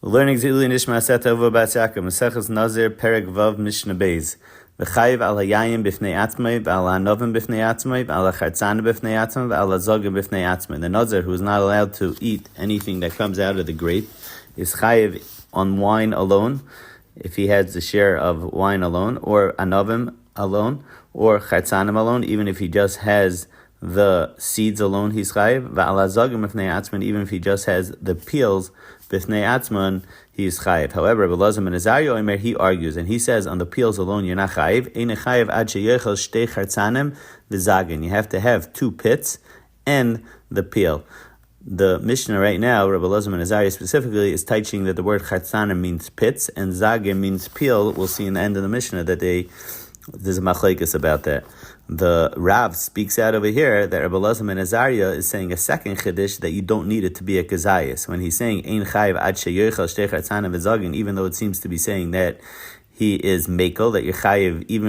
Learning Zili Nishmas Etta Ahuva Bas Yaakov Maseches Nazir Perek Vav Mishna Beis V'chayiv al hayayim b'fnei atzmai v'al hanovim b'fnei atzmai v'al hachartzana b'fnei atzmai v'al hazogim b'fnei atzmai. The Nazir, who is not allowed to eat anything that comes out of the grape, is chayiv on wine alone, if he has a share of wine alone, or anovim alone, or chartzanim alone, even if he just has the seeds alone, he's chayiv. V'al hazogim b'fnei atzmai, even if he just has the peels b'fnei atzman, he is chayiv. However, Belazim and Nazir, he argues, and he says on the peels alone you're not chayiv. Ein chayiv ad sheyechel shtei chartzanim v'zagin. You have to have two pits and the peel. The Mishnah right now, Rabbi Belazim and Nazir specifically, is teaching that the word chartzanim means pits and zagin means peel. We'll see in the end of the Mishnah that there's a machlekes about that. The Rav speaks out over here that Rabbi Belazim and Nazir is saying a second chiddush that you don't need it to be a kazayis. When he's saying ein chayiv ad sheyochel shtei chartzanim v'zagin, even though it seems to be saying that he is mekel, that you're chayiv he's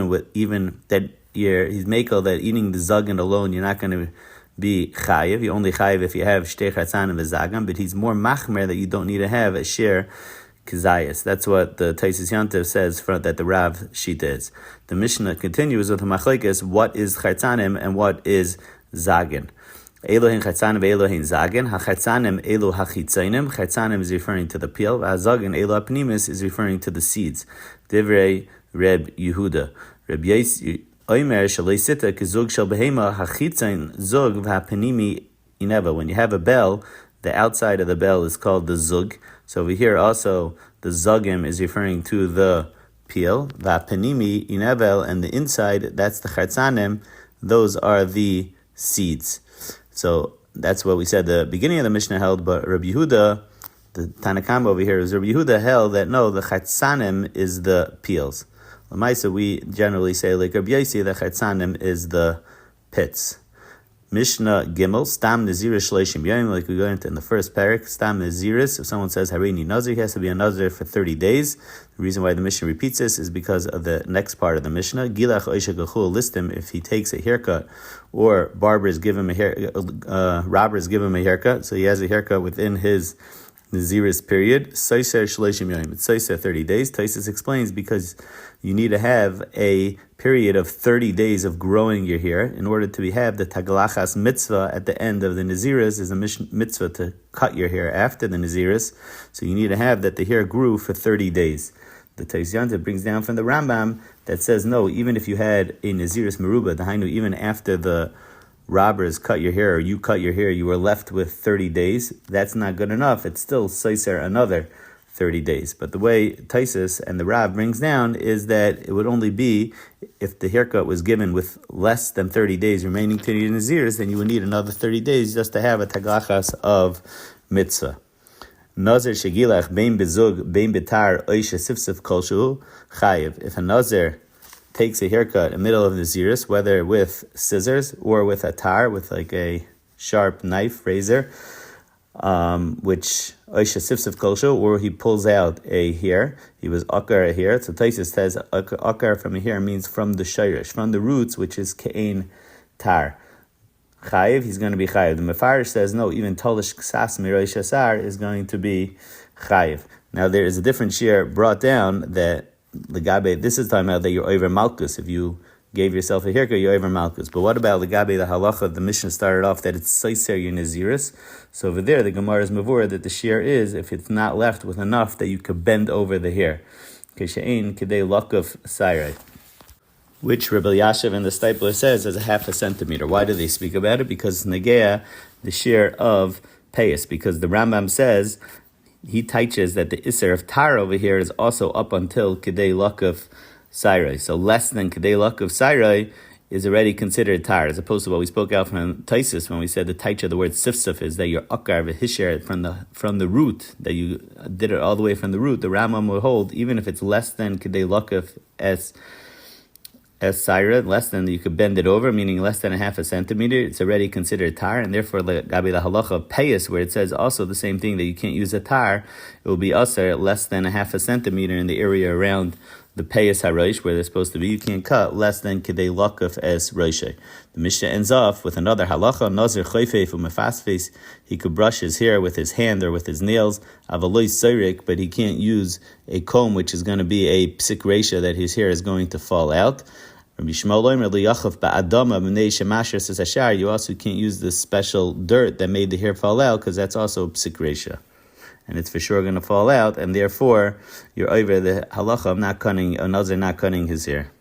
mekel that eating the zagin alone you're not going to be chayiv. You only chayiv if you have shtei chartzanim v'zagin, but he's more machmer that you don't need to have a share kazayas. That's what the Taisus Yantiv says that the Rav Shita is. The Mishnah continues with a machlekes, what is chartzanim and what is zagin. Elohin chartzanim ve'elohin zagin. Ha-chartzanim elo ha-chitzainim. Chartzanim is referring to the peel. Ha-zagin elo ha-pnimis is referring to the seeds. Divrei Reb Yehuda. Reb Oimer shalei sita kizug shel behema ha-chitzain zug v'ha-pnimi ineva. When you have a bell, the outside of the bell is called the zug. So over here also, the zugim is referring to the peel. V'apenimi inevel, and the inside, that's the chartzanim. Those are the seeds. So that's what we said the beginning of the Mishnah held, but Rabbi Yehuda, the Tanakam over here, is Rabbi Yehuda held that no, the chartzanim is the peels. L'maisa, we generally say, like Rabbi Yossi, the chartzanim is the pits. Mishnah Gimel, Stam Naziris Shloimie Yomi, like we learned in the first parak, Stam Naziris, if someone says Harini Nazir, he has to be a Nazir for 30 days. The reason why the Mishnah repeats this is because of the next part of the Mishnah. Gilach Oisha Gachul Listim, if he takes a haircut, or robbers give him a haircut, so he has a haircut within his Naziris period, Saiser Shloimie Yomi, it's Saiser 30 days. Taisus explains because you need to have a period of 30 days of growing your hair in order to have the taglachas mitzvah at the end of the Naziris is a mitzvah to cut your hair after the Naziris. So you need to have that the hair grew for 30 days. The Taisus Yantiv brings down from the Rambam that says no, even if you had a Naziris meruba, the even after the robbers cut your hair or you cut your hair, you were left with 30 days. That's not good enough. It's still seiser another 30 days. But the way Taisus and the Rav brings down is that it would only be if the haircut was given with less than 30 days remaining to the Naziris, then you would need another 30 days just to have a taglachas of mitzvah. Nazir shegilach bein bezug bein betar oisha sifsif kolshu chayiv. If a Nazir takes a haircut in the middle of the Naziris, whether with scissors or with a tar, with like a sharp knife, razor, which Oisha Sifsif Kolsho, or he pulls out a hair. He was akar a hair. So Taisus says akar from a hair means from the shayrish, from the roots, which is ke'ein tar. Chayiv, he's going to be chayiv. The Mefarish says no, even Tolish Ksas Mirosh Asar is going to be chayiv. Now there is a different share brought down that Legabe, this is talking about that you're over Malkus. If you gave yourself a haircut, you're over Malkus. But what about Legabe, the halacha? The Mishnah started off that it's Saiser your Naziris. So over there, the Gemara is Mavur that the shear is if it's not left with enough that you could bend over the hair. Kishain Kedei Lakav Sairai, which Rebbe Yashav in the Stipler says is a half a centimeter. Why do they speak about it? Because Negea, the shear of Payas, because the Rambam says he teaches that the Isser of Tar over here is also up until Kedei Lakav Sairai. So less than Kedei Lakav Sairai is already considered tar, as opposed to what we spoke out from Taisus when we said the taicha, the word sifsif, is that you're akar v'hisher from the root, that you did it all the way from the root. The Rambam will hold, even if it's less than Kedei Lakav as saira, less than, you could bend it over, meaning less than a half a centimeter, it's already considered tar, and therefore Gabi the halacha of payas, where it says also the same thing, that you can't use a tar, it will be usher less than a half a centimeter in the area around the payas harosh, where they're supposed to be, you can't cut less than kedei lakuf es roishe. The Mishnah ends off with another halacha. Nazir choifef umefasfes. He could brush his hair with his hand or with his nails. Avaloi sorik, but he can't use a comb, which is going to be a psik reisha, that his hair is going to fall out. Rabbi Shmuel says, you also can't use the special dirt that made the hair fall out, because that's also psik reisha, and it's for sure going to fall out, and therefore you're over the halacha of not cutting, a nazir not cutting his hair.